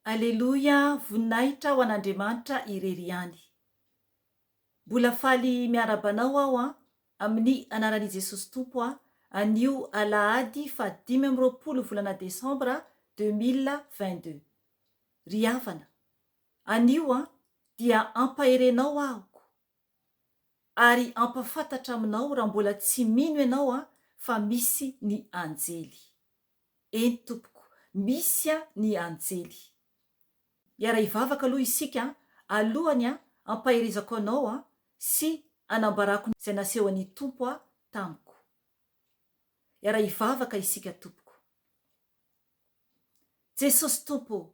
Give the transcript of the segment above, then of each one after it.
Aleloia, voninahitra ho an'Andriamanitra irery ihany. Mbola faly miarabanao aho amin'ny anaran'i Jesosy Tompo anio alahady 15 volana Desambra 2022. Ry havana, anio dia ampaherenao ahoko ary ampafantatra aminao raha mbola tsy mino ianao fa misy ny anjely. Eny tompoko, misy ny anjely. Iara hivavaka aloha isika alohany ampaherezako anao sy anambarako izay naseho an'ny Tompo tamiko. Iara hivavaka isika tompoko. Jesosy Tompo,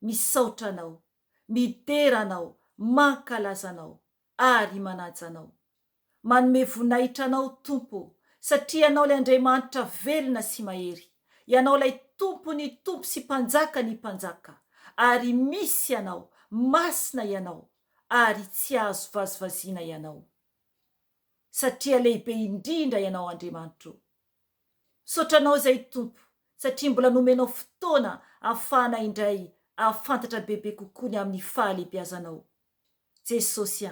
misaotra anao, midera anao, mankalaza anao ary manaja anao. Manome voninahitra anao Tompo, satria anao ilay Andriamanitra velona sy mahery. Ianao ilay Tompo ny Tompo sy mpanjaka ny mpanjaka. Ary misy ianao, masina ianao, ary tsy azo vazivaziana ianao. Satria lehibe indrindra ianao Andriamanitra. Sotranao izay Tompo, satria mbola nomenao fotoana ahafahana indray ahafantatra bebe kokoa ny amin'ny fahalehibiazanao. Jesosy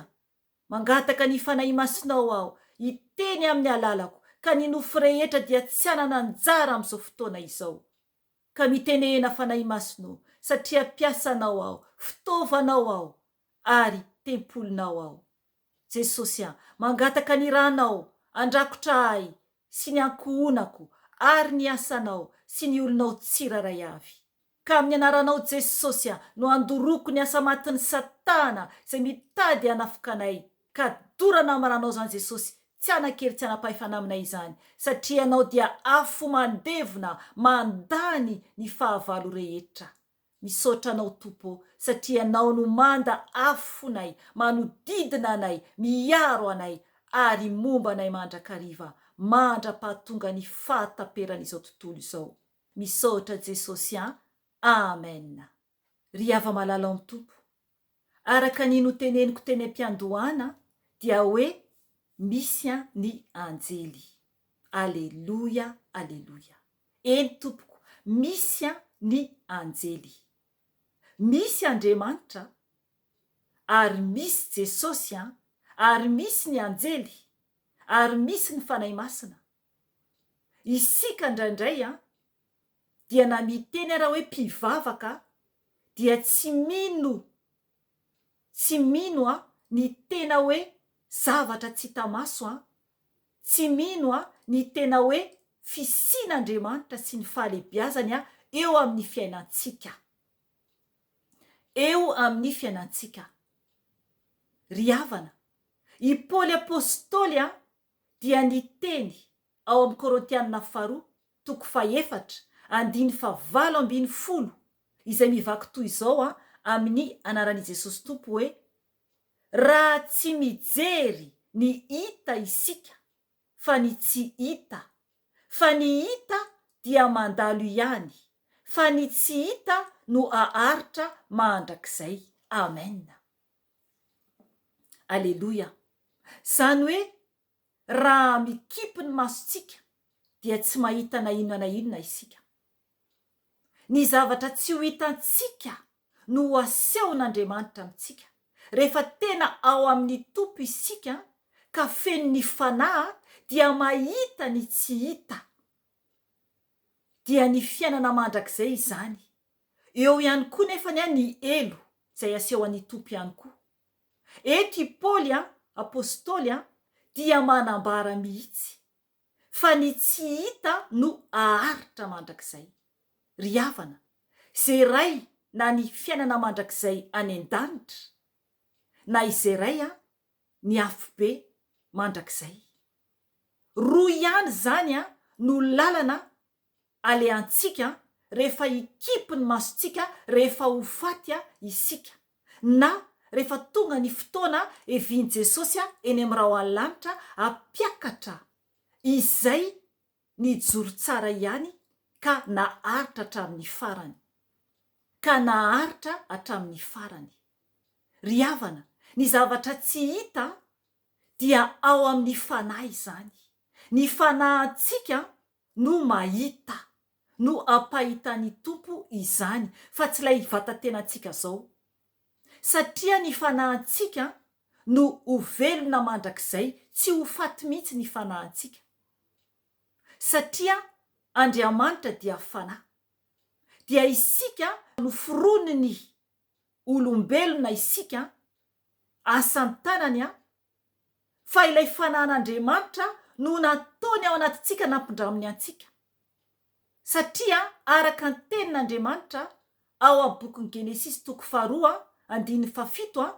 mangataka ny fanahy masinao aho, hiteny amin'ny alalako, ka ny nofo rehetra dia tsy anana anjara amin'izao fotoana izao. Ka mitenena fanahy masinao, satria piasanao aho, fitaovanao aho, ary tempolinao aho. Jesosy mangataka ny ranao, andrakotra ahy, sy ny ankohonako, ary ny asanao, sy ny olonao tsiraray avy. Ka amin'ny anaranao Jesosy no andoroko ny asa matin'ny Satana, izay mitady hanafoka anay. Ka dorana amaranao zany Jesosy, tsy anakery tsy anapahefana aminay izany, satria anao dia afo mandevona, mandany ny fahavalo rehetra. Misaotra anao Tompo, satria anao no manda afonay, manodidina anay, miaro anay, ary momba anay mandrakariva, mandra-pahatonga ny fahataperan'izao tontolo izao. Misaotra Jesosy amen. Ry hava malala amin'ny Tompo, araka ny noteneniko teny am-piandohana dia hoe misy ny anjely. Aleloia, aleloia. Eny Tompoko, misy ny anjely. Misy Andriamanitra, ary misy Jesosy ary misy ny anjely, ary misy ny fanahy masina. Isika indraindray dia na miteny raha hoe mpivavaka dia tsy mino ny tena hoe zavatra tsy hita maso, tsy mino ny tena hoe fisian'Andriamanitra sy ny fahalehibiazany eo amin'ny fiainantsika. Eo amin'ny fiainantsika. Ry havana, i Paoly apôstôly dia niteny ao amin'ny Korintianina 2:4-5:20, izay mivaky toy izao amin'ny anaran'i Jesosy Tompo hoe: raha tsy mijery ny hita isika, fa ny tsy hita, fa ny hita dia mandalo ihany, fa ny tsy hita no aharitra mandrakizay. Amen. Aleloia. Zany hoe raha mikipy ny masontsika dia tsy mahita na inona isika. Ny zavatra tsy ho hitantsika no asehon'Andriamanitra amintsika. Rehefa tena ao amin'ny Tompo isika ka feno ny fanahy dia mahita ny tsy hita. Dia ny fiainana mandrakizay izany. Eo ihany koa nefa ny elo izay aseho an'ny Tompo ihany koa. Eto i Paoly apôstôly dia manambara mihitsy fa ny tsy hita no aharitra mandrakizay. Ry havana, izay ray na ny fiainana mandrakizay any an-danitra, na izay ray ny afo be mandrakizay. Roa ihany zany no lalana alehantsika rehefa hikipy ny masontsika, rehefa ho faty isika, na rehefa tonga ny fotoana evian'i Jesosy eny amin'ny raha any lanitra hampiakatra izay nijoro tsara ihany ka naharitra hatramin'ny farany. Ry havana, ny zavatra tsy hita dia ao amin'ny fanahy izany. Ny fanahintsika no mahita, no ampahitany tompo izany fa tsy ilay vatantenantsika zao satria ny fanahintsika no ho velona mandrakizay tsy ho faty mihitsy ny fanahintsika satria Andriamanitra dia fanahy dia isika no foroniny olombelona isika asan-tanany fa ilay fanahin'Andriamanitra no nataony ao anatintsika nampindraminy antsika satria araka ny tenin'Andriamanitra ao amin'ny bokin'ny Genesisy 2:7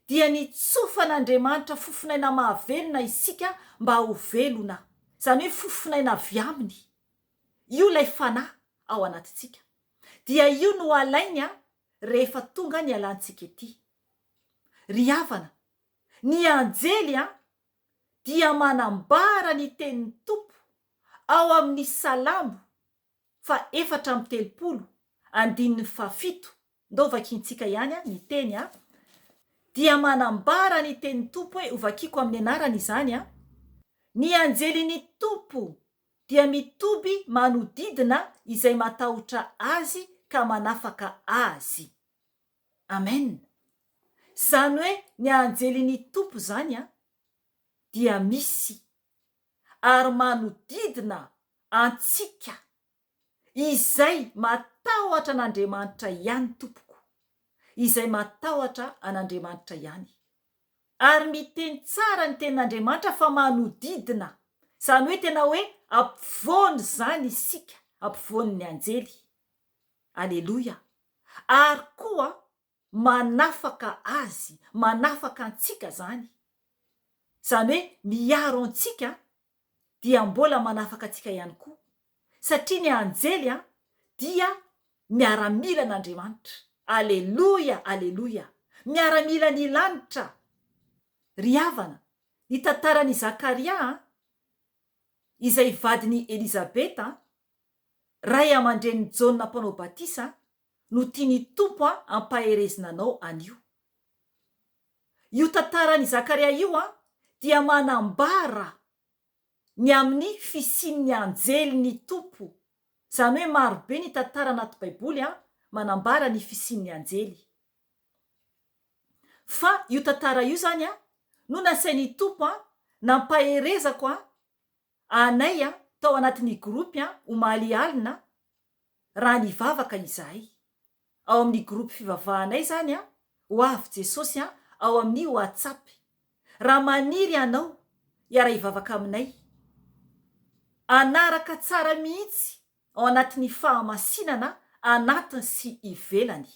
dia nitsofan'Andriamanitra fofinaina mahavelona isika mba ho velona zany hoe fofinaina avy aminy io lay fanahy ao anatintsika dia io no alainy rehefa tonga ny alantsika ety ry havana ny anjely dia manambara ny tenin'ny tompo ao amin'ny Salamo 4:7 ndao vakiantsika ihany ny teny dia manambara ny tenin'ny tompo hoe ovakiko amin'ny anarany izany ny anjelin'ny tompo dia mitoby manodidina izay matahotra azy ka manafaka azy amen zany hoe ny anjelin'ny tompo zany dia misy ary manodidina antsika izay matahotra an'Andriamanitra ihany tompoko izay matahotra an'Andriamanitra ihany ary miteny tsara ny tenin'Andriamanitra fa manodidina zany hoe tena hoe ampovoany zany isika ampovoany ny anjely aleloia ary koa manafaka azy manafaka antsika zany hoe miaro antsika dia mbola manafaka antsika ihany koa satria ny anjely dia miaramila an'Andriamanitra aleloia aleloia miaramila ny lanitra ry havana ny tantaran'i Zakaria izay vadiny Elizabeta ray aman-dreniny Jaona mpanao batisa no tiany tompo ampaherezina anao anio io tantaran'i Zakaria io dia manambara ny amin'ny fisian'ny anjely tompo zany hoe marobe ny tantara anaty baiboly manambara ny fisian'ny anjely fa io tantara io zany no nasain'ny tompo nampaherezako anay tao anatin'ny gropy omaly alina raha nivavaka izahay ao amin'ny gropy fivavahanay zany ho avy Jesosy ao amin'ny WhatsApp raha maniry anao iara hivavaka aminay anaraka tsara mihitsy ao anatin'ny fahamasinana anatiny sy ivelany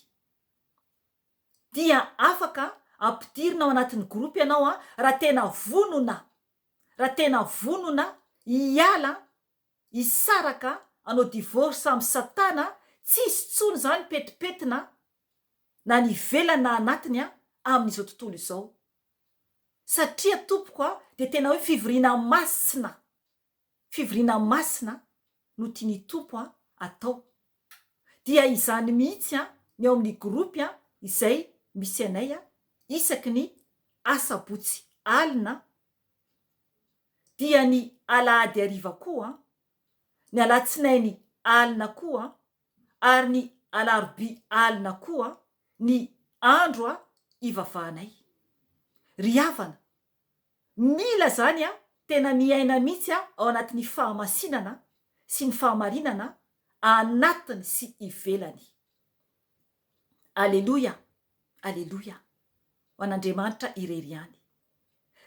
dia afaka ampidirina ao anatin'ny gropy ianao raha tena vonona iala isaraka anao divorce amin'ny Satana tsisy tsony zany petipetina na nivelana na anatiny amin'izao tontolo izao satria tompoko dia tena hoe fivoriana masina no tiany tompo atao dia izany mihitsy ny ao amin'ny gropy izay misy anay isaky ny asabotsy alina dia ny alahady ariva koa ny alatsinainy alina koa ary ny alarobia alina koa ny andro ivavahanay ry havana mila zany tena miaina mihitsy ao anatin'ny fahamasinana sy ny fahamarinana anatiny sy ivelany aleloia aleloia ho an'Andriamanitra irery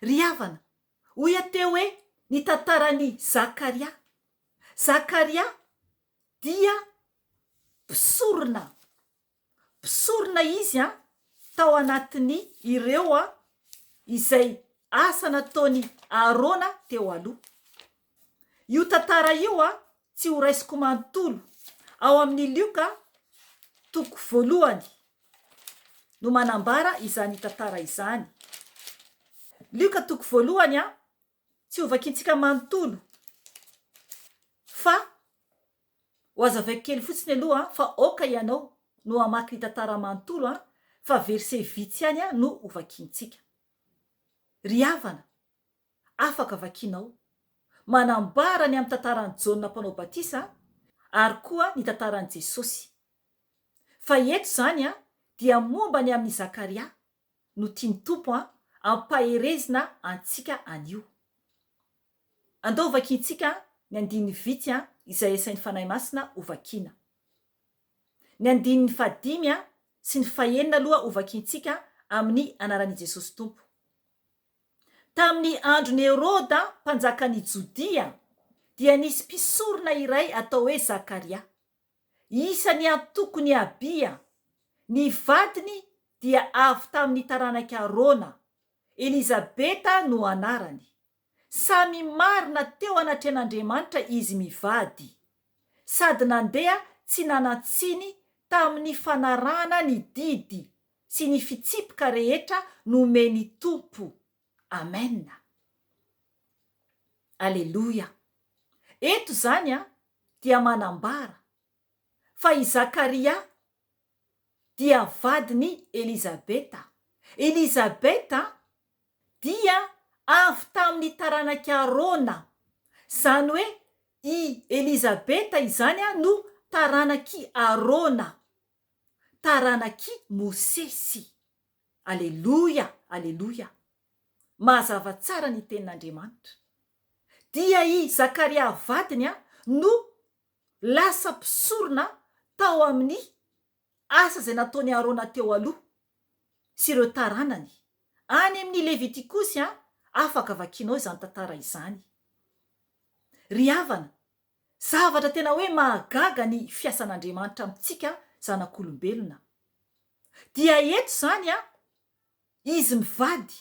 ry havana hoy teo hoe ny tantarany Zakaria dia mpisorona izy tao anatiny ireo izay asa nataony Arona teo aloha io tantara io tsy ho raisiko manontolo ao amin'ny Lioka 1 no manambara izany tantara izany Lioka 1 tsy ho vakiantsika manontolo fa ho azavaiko kely fotsiny aloha fa oka ianao no hamaky ny tantara manontolo fa verset vitsy ihany no ho vakiantsika ry havana afaka vakianao manambara ny amin'ny tantaran'ny Jaona mpanao batisa ary koa ny tantaran'i Jesosy. Fa eto zany dia momba ny amin'ny Zakaria no tiany tompo ampaherezina antsika anio. Andao vakintsika ny andininy vitsy izay esain'ny fanahy masina ho vakiana. Ny andininy 5 sy ny 6 aloha ho vakintsika amin'ny anaran'i Jesosy Tompo. Tamin'ny andron'ny Heroda mpanjakan'i Jodia dia nisy mpisorona iray atao hoe Zakaria. Isany antoko ny Abia. Ny vadiny dia avy tamin'ny taranaki Arona. Elizabeta no anarany. Samy marina teo anatren'Andriamanitra izy mivady. Sady nandeha tsy nanantsiny tamin'ny fanarahana ny didy sy ny fitsipika rehetra nomeny Tompo. Amen. Aleluia. Eto zany dia manambara fa i Zakaria dia vadiny Elizabeta. Elizabeta dia avy tamin'ny taranaki Arona. Zany hoe i Elizabeta izany no taranaki Arona. Taranaki Mosesy. Aleluia, aleluia. Mazava tsara ny tenin'Andriamanitra. Dia i Zakaria vadiny no lasa mpisorona tao amin'ny asa izay nataony Arona teo aloha sy ireo taranany. Any amin'ny Levitikosy afaka vakianao izany tantara izany. Ry havana, zavatra tena hoe mahagaga ny fiasan'Andriamanitra amintsika zanak'olombelona. Dia eto zany izy mivady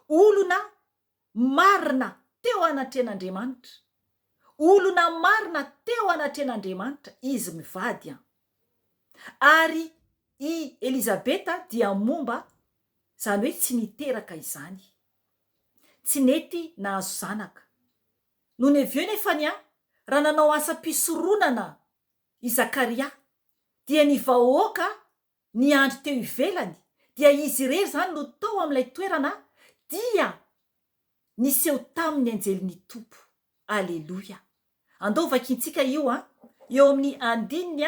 olona marina teo anatren'Andriamanitra. Olona marina teo anatren'Andriamanitra izy mivady. Ary i Elizabeta dia momba zany hoe tsy niteraka izany. Tsy nety nahazo zanaka. Noho ny avy eo nefany raha nanao asa mpisoronana i Zakaria dia ny vahoaka ny andro teo ivelany dia izy irery zany no tao amin'ilay toerana dia niseho tamin'ny anjelin'ny Tompo. Aleluia. Andao vakintsika io eo amin'ny andininy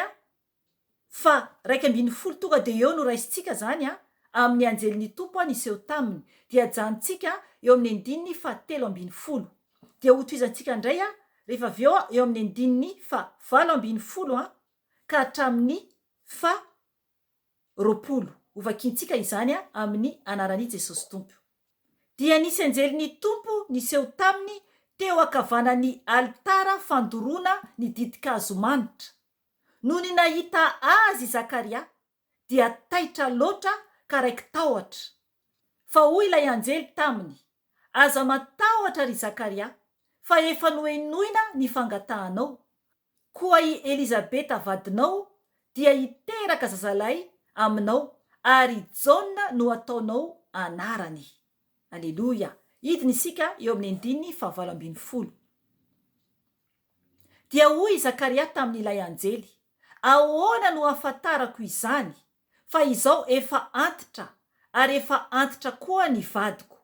2:12 tonga dia eo no raisitsika zany amin'ny anjelin'ny Tompo niseho taminy. Dia janontsika eo amin'ny andininy 7:10. Dia hotoizantsika indray rehefa avy eo amin'ny andininy 8:20 ka hatramin'ny 20. Ho vakintsika izany amin'ny anaran'i Jesosy Tompo. Dia nisy anjelin'ny Tompo niseho taminy teo akavanan'ny alitara fandoroana ny didin-kazo manitra. Noho ny nahita azy Zakaria dia taitra loatra ka raiky tahotra. Fa hoy ilay anjely taminy, aza matahotra ry Zakaria, fa efa noenoina ny fangatahanao. Koa i Elizabeta vadinao dia hiteraka zazalahy aminao ary Jaona no ataonao anarany. Aleluia. Hidiny isika eo amin'ny andininy 9:20. Dia hoy Zakaria tamin'ilay anjely, ahoana no ahafantarako izany fa izao efa antitra ary efa antitra koa ny vadiko.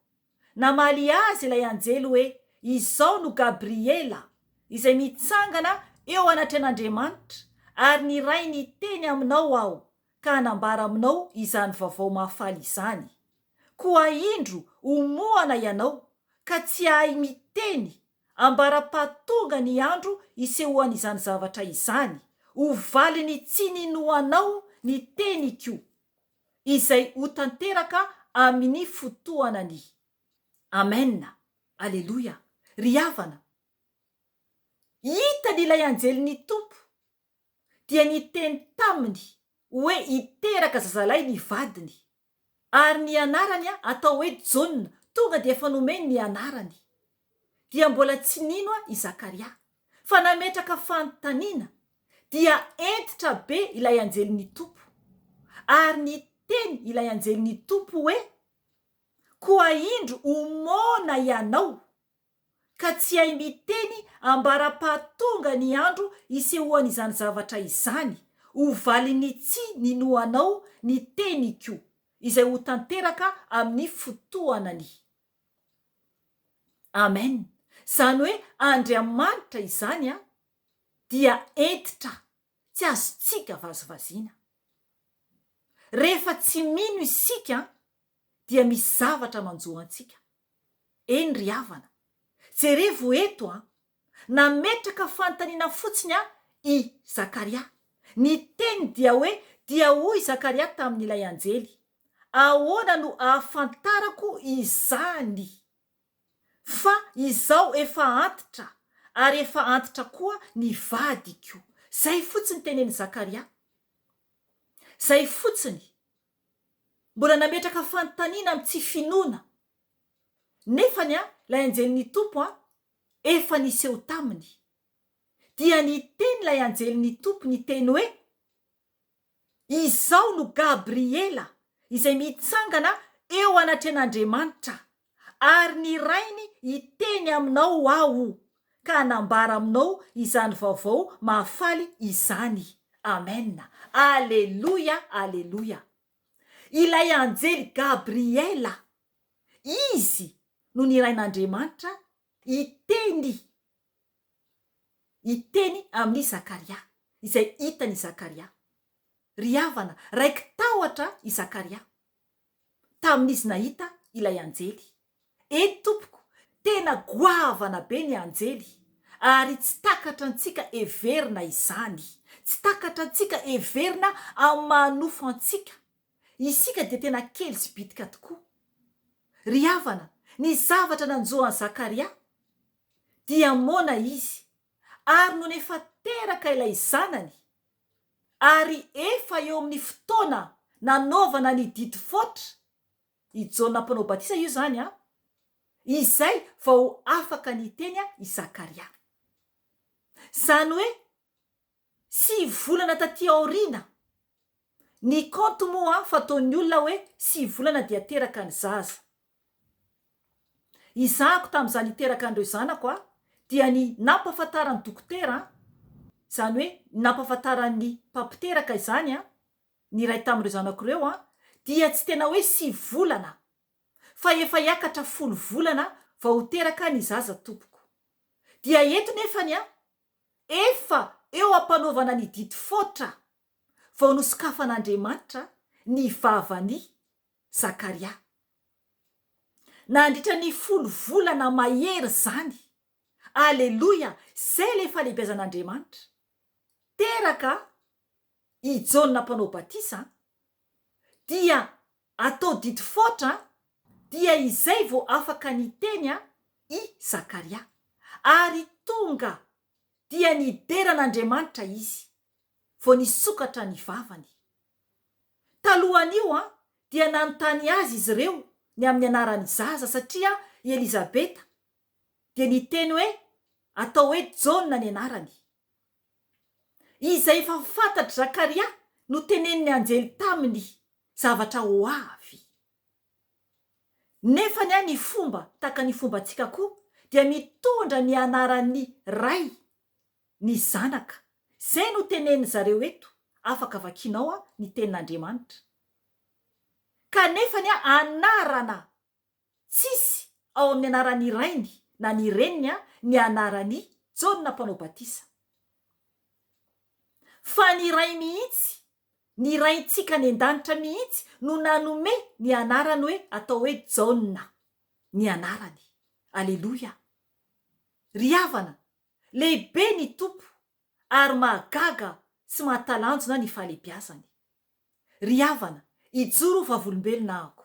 Namaly azy ilay anjely hoe izao no Gabriela izay mitsangana eo anatren'Andriamanitra ary ny ray niteny aminao aho ka hanambara aminao izany vaovao mahafaly izany. Koa indro omoana ianao ka tsy ahay miteny ambara-pahatonga ny andro isehoan'izany zavatra izany. Ho valiny tsy ninoanao ny teniko izay ho tanteraka amin'ny fotoanany. Amen. Aleluia. Ry havana, hitany ilay anjelin'ny Tompo dia niteny taminy hoe hiteraka zazalahy ny vadiny ary ny anarany atao hoe Jaona. Tonga dia efa nomeny ny anarany. Dia mbola tsy nino i Zakaria fa nametraka fanontaniana. Dia entitra be ilay anjelin'ny Tompo ary niteny ilay anjelin'ny Tompo hoe koa indro omoana ianao ka tsy hay miteny ambara-pahatonga ny andro isehoan'izany zavatra izany. Ho valiny tsy ninoanao ny teniko izay ho tanteraka amin'ny fotoanany. Amen. Zany hoe Andriamanitra izany dia entitra tsy azontsika vazovaziana. Rehefa tsy mino isika dia misy zavatra manjoa antsika. Eny ry havana, jerevo eto nametraka fanontaniana fotsiny i Zakaria. Ny teny dia hoe, dia hoy Zakaria tamin'ilay anjely, ahoana no ahafantarako izany? Fa izao efa antitra, ary efa antitra koa ny vadiko. Zay fotsiny teneny Zakaria. Zay fotsiny. Mbola nametraka fanontaniana amin'ny tsy finoana. Nefany lay anjelin'ny tompo efa niseho taminy. Dia ny teny lay anjelin'ny tompo ny teny hoe, izao no Gabriela izay mitsangana eo anatren'Andriamanitra, ary ny rainy hiteny aminao aho, ka hanambara aminao izany vaovao mahafaly izany. Amen. Aleluia, aleluia. Ilay anjely Gabriela, izy no nirain'Andriamanitra hiteny amin'ny Zakaria, izay hitany Zakaria. Ry havana, raiky tahotra i Zakaria tamin'izy nahita ilay anjely. Tompoko, tena goavana be ny anjely, ary tsy takatra antsika everina izany. Tsy takatra antsika everina amin'ny manofo antsika. Isika dia tena kely sy bitika tokoa. Ry havana, ny zavatra nanjoan'i Zakaria dia mona izy, ary no nefa teraka ilay zanany, ary efa eo amin'ny fotoana nanaovana ny didy fotra. I Jona mpanao batisa io zany izay vao afaka niteny i Zakaria. Zany hoe 9 volana taty aoriana. Ny konto moa fataon'ny olona hoe 9 volana dia teraka ny zaza. Izahako tamin'izany iteraka an'ireo zanako dia ny nampahafantaran'ny dokotera, zany hoe nampahafantaran'ny mpampiteraka izany ny ray tamin'ireo zanako ireo dia tsy tena hoe 9 volana, fa efa hiakatra 10 volana vao ho teraka ny zaza tompoko. Dia eto nefany efa eo ampanaovana ny didy fotra vao nosokafan'Andriamanitra ny vavany Zakaria. Nandritra ny 10 volana mahery zany. Aleluia, zay le fahalehibiazan'Andriamanitra. Teraka i Jona mpanao batisa dia atao didy fotra, dia izay vao afaka niteny i Zakaria. Ary tonga dia nideran'Andriamanitra izy, vao nisokatra ny vavany. Talohan'io dia nanontany azy izy ireo ny amin'ny anaran'ny zaza, satria Elizabeta dia niteny hoe atao hoe Jona ny anarany. Izay efa fantatry Zakaria no tenenin'ny anjely taminy zavatra ho avy. Nefany ny fomba taka ny fombantsika koa dia mitondra ny anaran'ny ray ny zanaka. Zay no teneniny zareo eto, afaka vakinao ny tenin'Andriamanitra. Kanefany anarana tsisy ao amin'ny anaran'ny rainy na ny reniny ny anarany Jona mpanao batisa. Fa ny ray mihitsy, ny raintsika ny an-danitra mihitsy no nanome ny anarany hoe atao hoe Jona ny anarany. Aleluia. Ry havana, lehibe ny tompo ary mahagaga sy mahatalanjona ny fahalehibiazany. Ry havana, ijoro vavolombelona ako.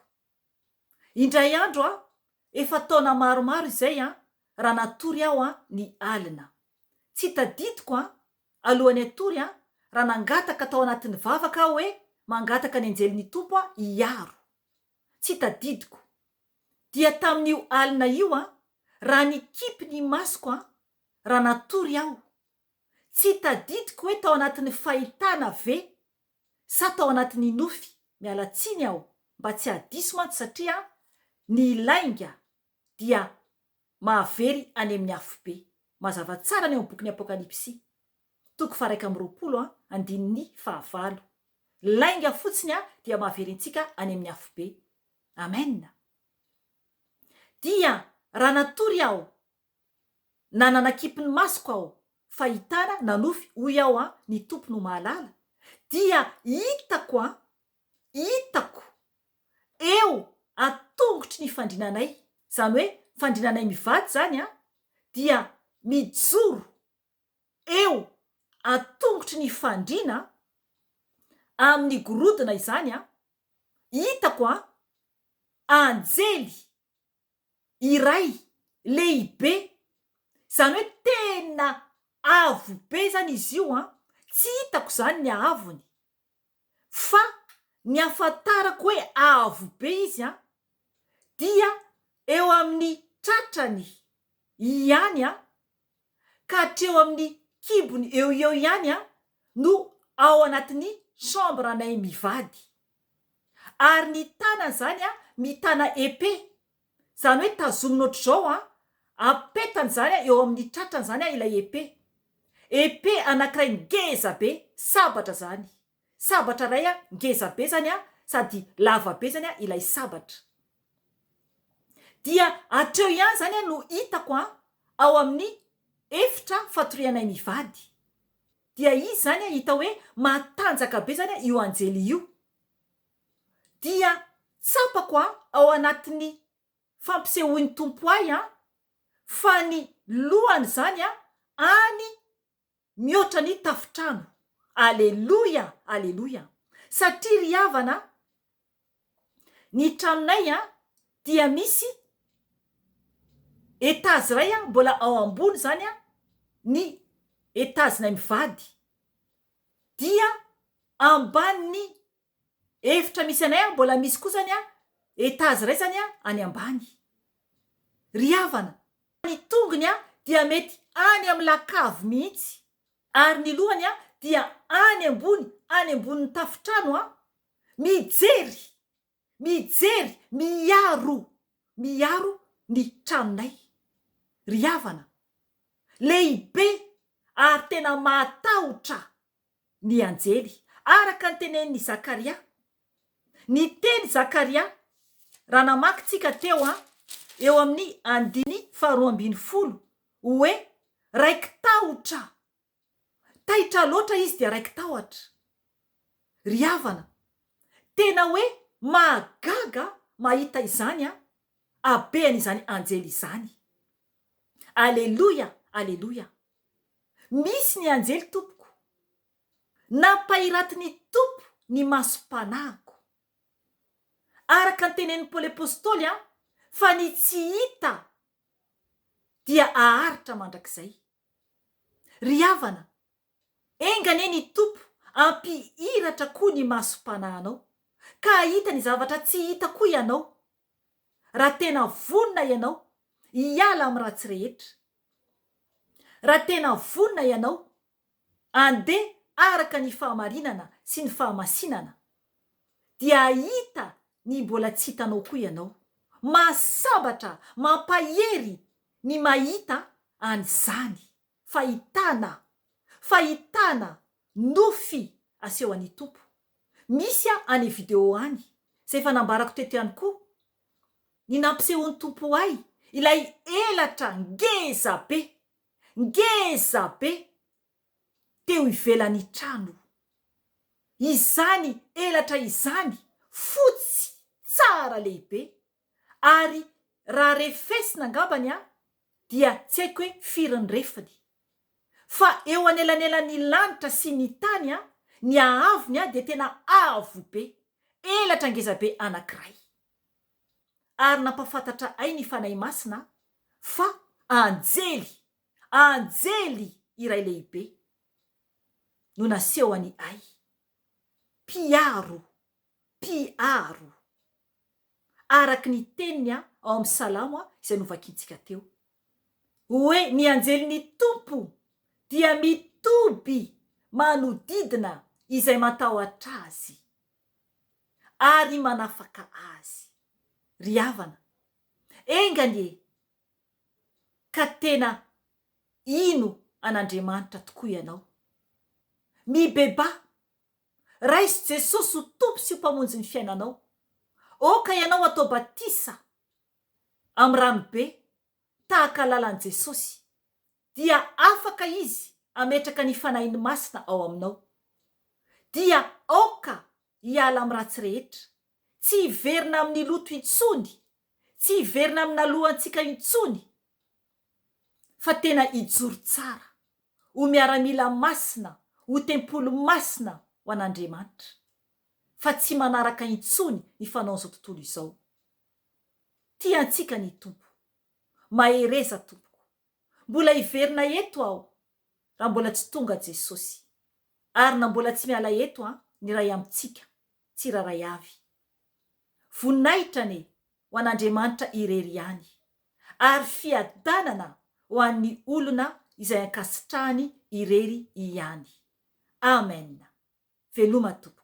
Indray andro efa taona maromaro izay raha natory aho ny alina. Tsy tadidiko alohan'ny atory raha nangataka tao anatin'ny vavaka aho hoe mangataka ny anjelin'ny tompo hiaro. Tsy tadidiko. Dia tamin'io alina io raha nikipy ny masoko raha natory aho. Tsy tadidiko hoe tao anatin'ny fahitana ve sa tao anatin'ny nofy. Mialatsiny aho mba tsy hadiso mantsy, satria ny lainga dia mahavery any amin'ny afo be. Mazava tsara ny ao amin'ny bokin'ny Apokalipsy 1:15. Lainga fotsiny dia mahavery antsika any amin'ny afo be. Amen. Dia raha natory aho na nanakipy ny masoko aho fahitana nanofy hoy aho ny tompo no mahalala dia hitako eo atongotry ny fandrinanay, zany hoe fandrinanay mivady zany dia mijoro eo atongotry ny fandrina amin'ny gorodona izany hitako anjely iray lehibe, zany hoe tena avo be zany izy io tsy hitako zany ny ahavony fa ny afantarako hoe avo be izy dia eo amin'ny tratrany ihany ka hatreo amin'ny kibony eo ihany no ao anatin'ny chambranay mivady, ary ny tanany zany mitana epée, zany hoe tazomina ohatr'izao apetany zany eo amin'ny tratrany zany ilay epée anankiray ngeza be, sabatra zany, sabatra ray ngeza be zany sady lava be zany ilay sabatra, dia hatreo ihany zany no hitako ao amin'ny efitra fatorianay mivady, dia izy zany hita hoe matanjaka be zany io anjely io, dia tsapako ao anatin'ny fampisehoan'ny tompo ahy fa ny lohany zany any mihoatra ny tafitrano. Aleloia, aleloia, satria ry havana ny tranonay dia misy etazy ray mbola ao ambony zany ny etazinay mivady, dia ambanin'ny efitra misy anay mbola misy koa zany etazy ray zany any ambany. Ry havana, ny tongony dia mety any amin'ny lakavy mihitsy, ary ny lohany dia any ambony tafitrano mijery miaro ny tranonay. Ry havana, lehibe ary tena matahotra ny anjely, araka ny tenen'ny Zakaria. Ny teny Zakaria raha namakytsika teo eo amin'ny 2:12 hoe raiky tahotra, taitra loatra izy dia raiky tahotra. Ry havana, tena hoe mahagaga mahita izany abeany izany anjely izany. Aleloia, aleloia, misy ny anjely tompoko, nampahiratin'ny tompo ny masom-panahiko, araka ny tenen'ny Paoly apôstôly fa ny tsy hita dia aharitra mandrakizay. Ry havana, engane ny tompo ampihiratra koa ny masom-panahinao ka hita ny zavatra tsy hita koa ianao, raha tena vonona ianao hiala amin'ny ratsy rehetra, raha tena vonona ianao andeha araka ny fahamarinana sy ny fahamasinana, dia hita ny mbola tsy hitanao koa ianao, masabatra, mampahery ny mahita an'izany fahitana nofy asehoan'ny tompo. Misy any video any zay efa nambarako teto ihany koa, ny nampisehoan'ny tompo ahy ilay elatra ngeza be teo ivelan'ny trano, izany elatra izany fotsy tsara lehibe, ary raha refesina angambany dia tsy haiko hoe firy ny refiny, fa eo anelanelan'ny lanitra sy ny tany ny ahavony dia tena avo be, elatra ngeza be anankiray. Ary nampafantatra ay ny fanahy masina fa anjely iray lehibe no nasehoany ay, mpiaro araky ny teniny ao amin'ny salamo izay novakintsika teo hoe ny anjelin'ny tompo dia mitoby manodidina izay matahotra azy ary manafaka azy. Ry havana, enganie ka tena ino an'Andriamanitra tokoa ianao, mibeba raisy Jesosy ho tompo sy ho mpamonjy ny fiainanao, oka ianao atao batisa amin'ny ranobe tahaka lalan'i Jesosy, dia afaka izy ametraka ny fanahin'ny masina ao aminao dia aoka hiala amin'ny ratsy rehetra, tsy hiverina amin'ny loto intsony, tsy hiverina amina lohantsika intsony, fa tena hijoro tsara ho miaramila masina, ho tempolo masina ho an'Andriamanitra, fa tsy manaraka intsony ny fanaon'izao tontolo izao. Tiantsika ny tompo, mahereza tompoko, mbola hiverina eto aho raha mbola tsy tonga Jesosy, ary na mbola tsy miala eto ny ray amintsika tsiraray avy. Voninahitra ane ho an'Andriamanitra irery ihany, ary fiadanana ho an'ny olona izay ankasitrahany irery ihany. Amen. Veloma tompoko.